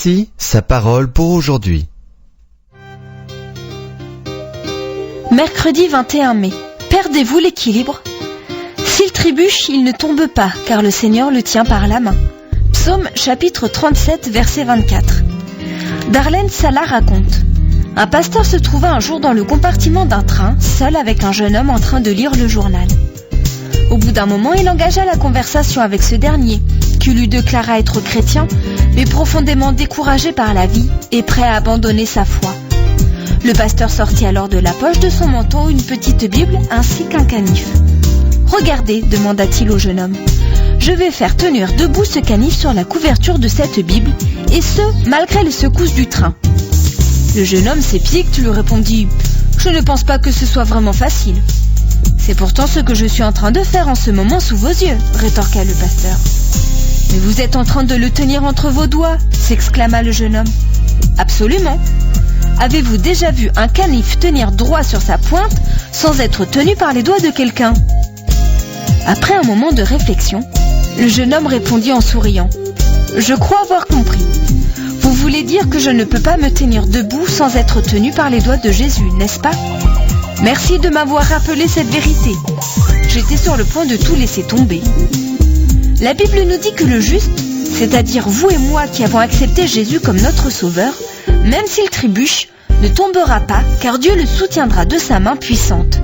Voici sa parole pour aujourd'hui. Mercredi 21 mai. Perdez-vous l'équilibre ? S'il trébuche, il ne tombe pas, car le Seigneur le tient par la main. Psaume chapitre 37, verset 24. Darlene Sala raconte. Un pasteur se trouva un jour dans le compartiment d'un train, seul avec un jeune homme en train de lire le journal. Au bout d'un moment, il engagea la conversation avec ce dernier, qui lui déclara être chrétien, mais profondément découragé par la vie et prêt à abandonner sa foi. Le pasteur sortit alors de la poche de son manteau une petite Bible ainsi qu'un canif. « Regardez, demanda-t-il au jeune homme, je vais faire tenir debout ce canif sur la couverture de cette Bible, et ce, malgré les secousses du train. » Le jeune homme s'épique, lui répondit « Je ne pense pas que ce soit vraiment facile. »« C'est pourtant ce que je suis en train de faire en ce moment sous vos yeux, » rétorqua le pasteur. « Mais vous êtes en train de le tenir entre vos doigts » s'exclama le jeune homme. « Absolument. Avez-vous déjà vu un canif tenir droit sur sa pointe sans être tenu par les doigts de quelqu'un ?» Après un moment de réflexion, le jeune homme répondit en souriant « Je crois avoir compris. Vous voulez dire que je ne peux pas me tenir debout sans être tenu par les doigts de Jésus, n'est-ce pas ? Merci de m'avoir rappelé cette vérité. J'étais sur le point de tout laisser tomber. » La Bible nous dit que le juste, c'est-à-dire vous et moi qui avons accepté Jésus comme notre sauveur, même s'il trébuche, ne tombera pas car Dieu le soutiendra de sa main puissante.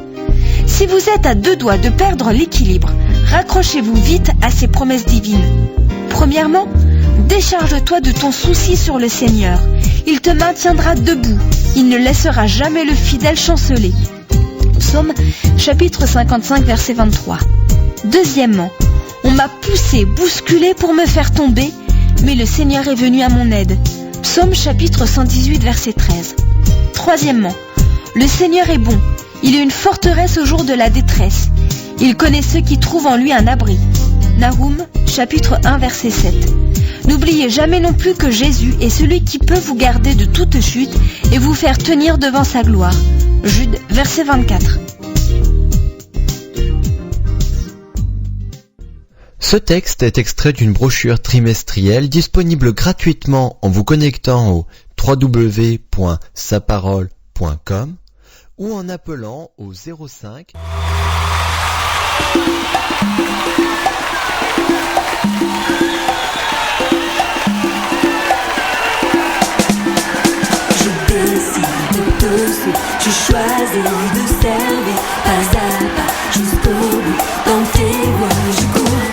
Si vous êtes à deux doigts de perdre l'équilibre, raccrochez-vous vite à ces promesses divines. Premièrement, décharge-toi de ton souci sur le Seigneur. Il te maintiendra debout. Il ne laissera jamais le fidèle chanceler. Psaume chapitre 55, verset 23. Deuxièmement, on m'a poussé, bousculé pour me faire tomber, mais le Seigneur est venu à mon aide. Psaume chapitre 118, verset 13. Troisièmement, le Seigneur est bon. Il est une forteresse au jour de la détresse. Il connaît ceux qui trouvent en lui un abri. Nahum, chapitre 1, verset 7. N'oubliez jamais non plus que Jésus est celui qui peut vous garder de toute chute et vous faire tenir devant sa gloire. Jude, verset 24. Ce texte est extrait d'une brochure trimestrielle disponible gratuitement en vous connectant au www.saparole.com ou en appelant au 05 Je décide de te suivre, je choisis de servir pas à pas jusqu'au bout. Dans tes voies je cours,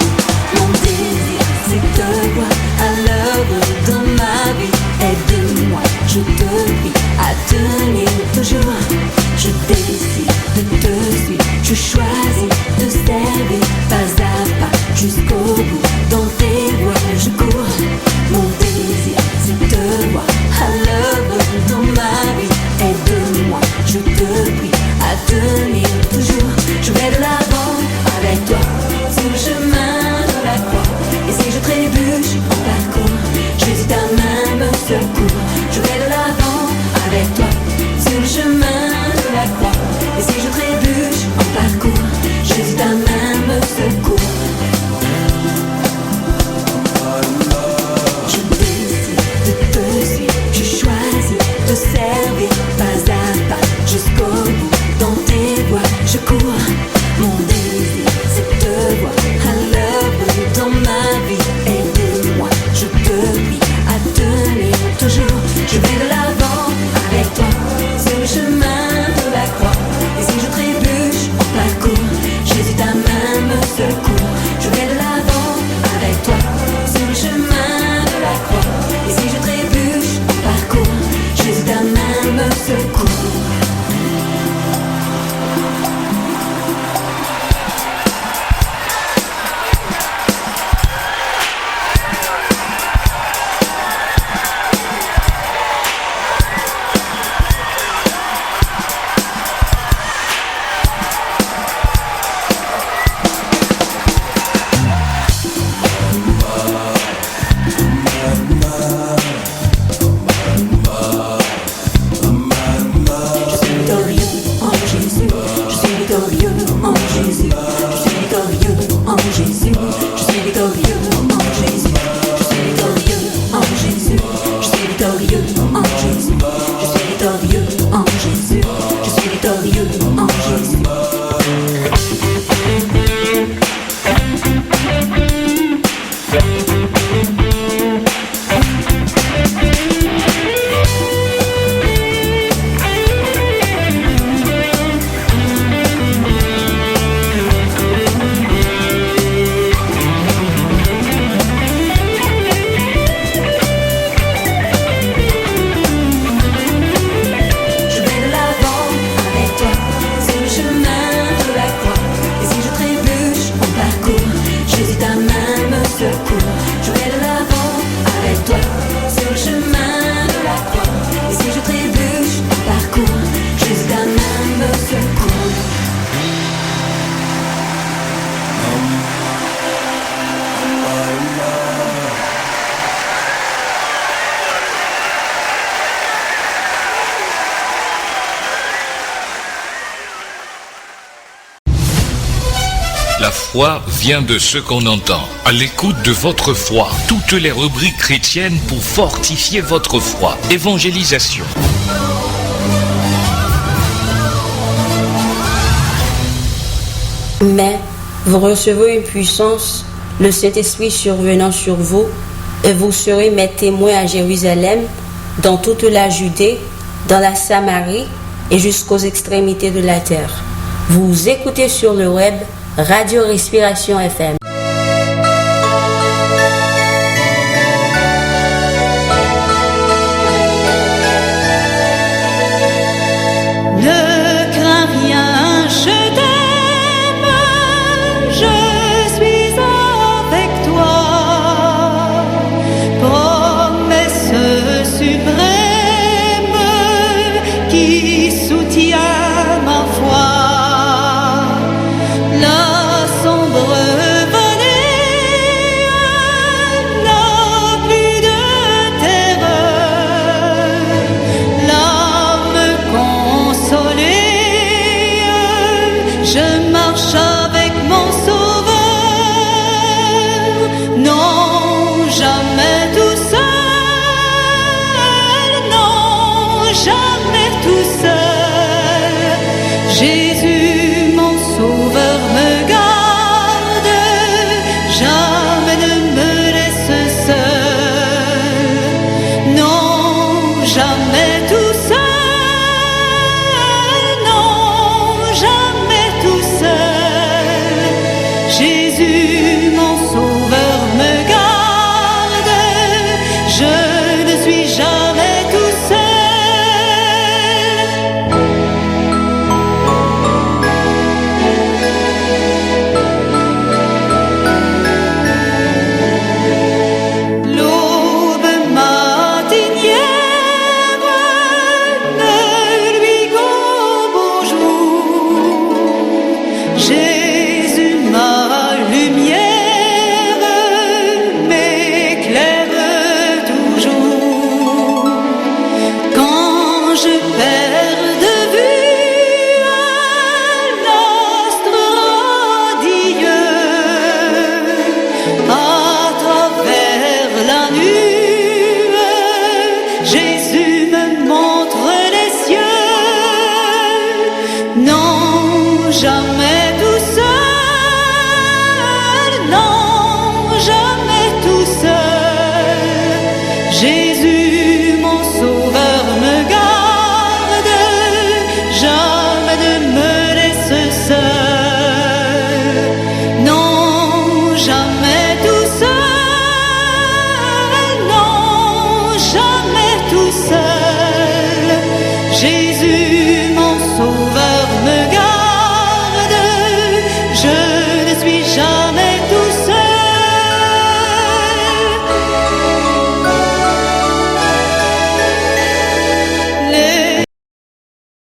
mon désir c'est te voir à l'œuvre dans ma vie. Aide-moi, je te prie à tenir toujours. Je décide de te suivre, je choisis de servir pas à pas jusqu'au bout. Dans tes voies je cours, mon désir c'est te voir à l'œuvre dans ma vie. Aide-moi, je te prie à tenir toujours. Je vais de l'avant avec toi sur le chemin de la croix. Et si je trébuche en parcours, Jésus ta main me secourt. Je vais de l'avant avec toi sur le chemin de la croix. Et si je trébuche en parcours, Jésus ta main me secourt. foi vient de ce qu'on entend. À l'écoute de votre foi, toutes les rubriques chrétiennes pour fortifier votre foi. Évangélisation. Mais vous recevrez une puissance, le Saint-Esprit survenant sur vous, et vous serez mes témoins à Jérusalem, dans toute la Judée, dans la Samarie et jusqu'aux extrémités de la terre. Vous écoutez sur le web Radio Respiration FM.